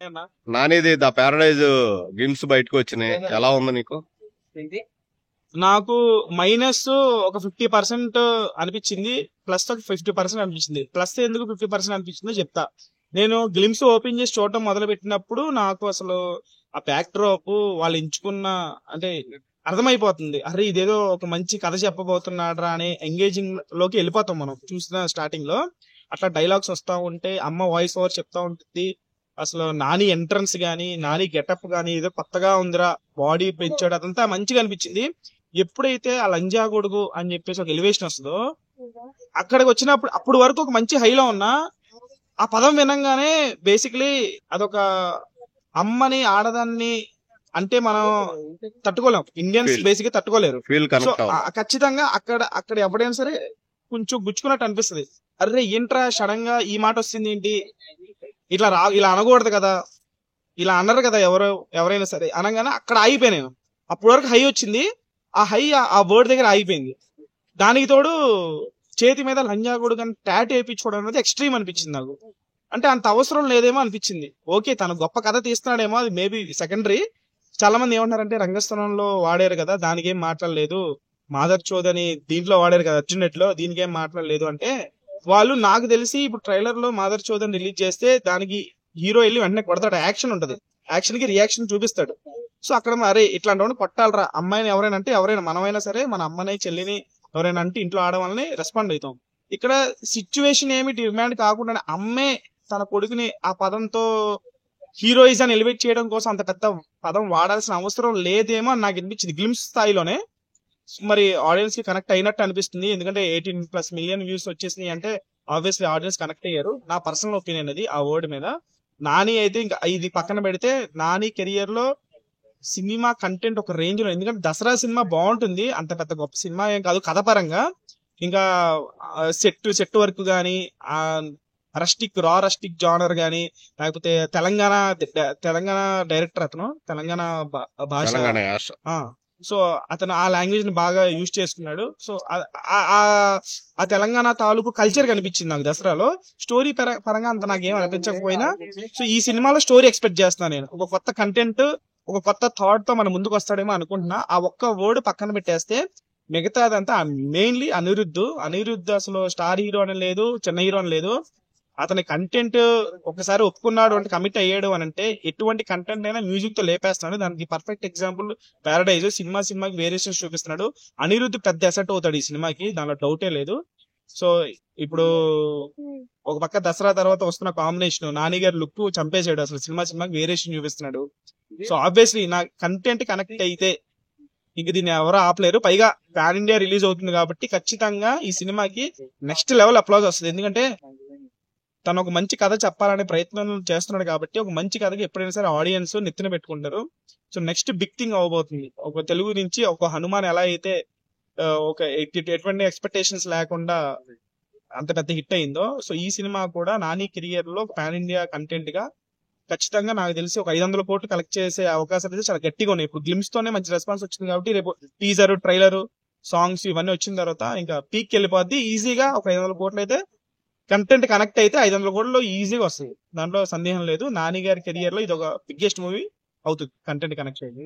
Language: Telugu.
ఏమన్నా? నానిది ద ప్యారడైజ్ గేమ్స్ బయటకు వచ్చినాయి, ఎలా ఉంది నీకు? నాకు మైనస్ ఒక 50% అనిపించింది, ప్లస్ ఒక 50% అనిపించింది. ప్లస్ ఎందుకు 50% అనిపించిందో చెప్తా. నేను గ్లిమ్స్ ఓపెన్ చేసి చూడటం మొదలు పెట్టినప్పుడు నాకు అసలు ఆ బ్యాక్ డ్రాప్ వాళ్ళు ఎంచుకున్న అంటే అర్థమైపోతుంది, అరే ఇదేదో ఒక మంచి కథ చెప్పబోతున్నాడ్రా అనే ఎంగేజింగ్ లోకి వెళ్ళిపోతాం మనం చూసిన స్టార్టింగ్ లో. అట్లా డైలాగ్స్ వస్తా ఉంటే, అమ్మ వాయిస్ ఓవర్ చెప్తా ఉంటుంది, అసలు నాని ఎంట్రన్స్ గానీ నాని గెటప్ గానీ ఏదో కొత్తగా ఉందిరా, బాడీ పెంచాడు, అదంతా మంచిగా అనిపించింది. ఎప్పుడైతే ఆ లంజా గొడుగు అని చెప్పేసి ఒక ఎలివేషన్ వస్తుందో అక్కడికి వచ్చినప్పుడు అప్పుడు వరకు ఒక మంచి హైలో ఉన్నా, ఆ పదం వినంగానే బేసిక్లీ అదొక అమ్మని ఆడదాన్ని అంటే మనం తట్టుకోలేం, ఇండియన్స్ Feel. బేసిక్ గా తట్టుకోలేరు. ఫీల్ సో కనెక్ట్ అవ్వాలి. ఖచ్చితంగా అక్కడ అక్కడ ఎవడైనా సరే కొంచెం గుచ్చుకున్నట్టు అనిపిస్తుంది. అరే ఏంట్రా సడన్ గా ఈ మాట వస్తుంది ఏంటి, ఇట్లా ఇలా అనకూడదు కదా, ఇలా అన్నారు కదా ఎవరైనా సరే అనగానే అక్కడ ఆగిపోయాను. అప్పటి వరకు హై వచ్చింది, ఆ హై ఆ వర్డ్ దగ్గర ఆగిపోయింది. దానికి తోడు చేతి మీద లంజా కొడుకు అని టాట్ వేయించుకోవడం అనేది ఎక్స్ట్రీమ్ అనిపించింది నాకు. అంటే అంత అవసరం లేదేమో అనిపించింది. ఓకే తను గొప్ప కథ తీస్తున్నాడేమో, అది మేబీ సెకండరీ. చాలా మంది ఏమంటారంటే రంగస్థలంలో వాడారు కదా దానికి ఏం మాట్లాడలేదు, మాదర్ చోద్ అని దీంట్లో వాడారు కదా అర్జునెట్ లో, దీనికి ఏం మాట్లాడలేదు అంటే, వాళ్ళు నాకు తెలిసి ఇప్పుడు ట్రైలర్ లో మాదర్ చోద్ అని రిలీజ్ చేస్తే దానికి హీరో వెళ్ళి వెంటనే కొడతాడు, యాక్షన్ ఉంటది, యాక్షన్ కి రియాక్షన్ చూపిస్తాడు. సో అక్కడ అరే ఇట్లాంటి వాడిని కొట్టాలరా, అమ్మాయిని ఎవరైనా అంటే ఎవరైనా మనమైనా సరే మన అమ్మని చెల్లిని ఎవరైనా అంటే ఇంట్లో ఆడవాళ్ళని రెస్పాండ్ అవుతాం. ఇక్కడ సిచ్యువేషన్ ఏమి డిమాండ్ కాకుండా అమ్మే తన కొడుకుని ఆ పదంతో హీరోయిజాన్ని ఎలివేట్ చేయడం కోసం అంత పెద్ద పదం వాడాల్సిన అవసరం లేదేమో అని నాకు అనిపించింది గ్లిమ్స్ స్థాయిలోనే. మరి ఆడియన్స్ కి కనెక్ట్ అయినట్టు అనిపిస్తుంది, ఎందుకంటే 18+ మిలియన్ వ్యూస్ వచ్చేసినాయి అంటే ఆబ్వియస్లీ ఆడియన్స్ కనెక్ట్ అయ్యారు. నా పర్సనల్ ఒపీనియన్ అది ఆ వర్డ్ మీద. నాని అయితే ఇంకా ఇది పక్కన పెడితే నాని కెరియర్ లో సినిమా కంటెంట్ ఒక రేంజ్ లో, ఎందుకంటే దసరా సినిమా బాగుంటుంది, అంత పెద్ద గొప్ప సినిమా ఏం కాదు కథ పరంగా. ఇంకా సెట్ వర్క్ గానీ, ఆ రస్టిక్ జానర్ గానీ, లేకపోతే తెలంగాణ డైరెక్టర్ అతను, తెలంగాణ భాష. తెలంగాణ యాస. సో అతను ఆ లాంగ్వేజ్ ని బాగా యూజ్ చేసుకున్నాడు. సో ఆ తెలంగాణ తాలూకు కల్చర్ కనిపించింది నాకు దసరాలో. స్టోరీ పరంగా అంత నాకేం అనిపించకపోయినా, సో ఈ సినిమాలో స్టోరీ ఎక్స్పెక్ట్ చేస్తున్నాను నేను. ఒక కొత్త కంటెంట్, ఒక కొత్త థాట్ తో మన ముందుకు వస్తాడేమో అనుకుంటున్నా. ఆ ఒక్క వర్డ్ పక్కన పెట్టేస్తే మిగతాదంతా మెయిన్లీ అనిరుద్ధ్ అసలు స్టార్ హీరో అని లేదు, చిన్న హీరో అని లేదు. అతని కంటెంట్ ఒకసారి ఒప్పుకున్నాడు అంటే, కమిట్ అయ్యాడు అని అంటే ఎటువంటి కంటెంట్ అయినా మ్యూజిక్ తో లేపేస్తున్నాడు. దానికి పర్ఫెక్ట్ ఎగ్జాంపుల్ ప్యారడైజ్. సినిమాకి వేరియేషన్స్ చూపిస్తున్నాడు. అనిరుద్ధ్ పెద్ద అసెట్ అవుతాడు ఈ సినిమాకి, దానిలో డౌటే లేదు. సో ఇప్పుడు ఒక పక్క దసరా తర్వాత వస్తున్న కాంబినేషన్, నాని గారి లుక్ చంపేసాడు, అసలు సినిమాకి వేరియేషన్ చూపిస్తున్నాడు. సో ఆబ్వియస్లీ నా కంటెంట్ కనెక్ట్ అయితే ఇంక దీన్ని ఎవరో ఆపలేరు. పైగా పాన్ ఇండియా రిలీజ్ అవుతుంది కాబట్టి ఖచ్చితంగా ఈ సినిమాకి నెక్స్ట్ లెవెల్ అప్లాజ్ వస్తుంది. ఎందుకంటే తను ఒక మంచి కథ చెప్పాలనే ప్రయత్నం చేస్తున్నాడు కాబట్టి, ఒక మంచి కథకి ఎప్పుడైనా సరే ఆడియన్స్ నెత్తిన పెట్టుకుంటారు. సో నెక్స్ట్ బిగ్ థింగ్ అవబోతుంది. ఒక తెలుగు నుంచి ఒక హనుమాన్ ఎలా అయితే ఒక ఎటువంటి ఎక్స్పెక్టేషన్స్ లేకుండా అంత పెద్ద హిట్ అయిందో, సో ఈ సినిమా కూడా నాని కెరియర్ లో పాన్ ఇండియా కంటెంట్ గా ఖచ్చితంగా నాకు తెలిసి ఒక 500 కోట్లు కలెక్ట్ చేసే అవకాశాలు అయితే చాలా గట్టిగా ఉన్నాయి. ఇప్పుడు గ్లిమ్స్ తోనే మంచి రెస్పాన్స్ వచ్చింది కాబట్టి రేపు టీజర్, ట్రైలర్, సాంగ్స్ ఇవన్నీ వచ్చిన తర్వాత ఇంకా పీక్ వెళ్ళిపోద్ది ఈజీగా. ఒక 500 కోట్లు అయితే కంటెంట్ కనెక్ట్ అయితే 500 కోట్లు ఈజీగా వస్తుంది, దాంట్లో సందేహం లేదు. నాని గారి కెరియర్ లో ఇది ఒక బిగ్గెస్ట్ మూవీ అవుతుంది కంటెంట్ కనెక్ట్ అయ్యింది.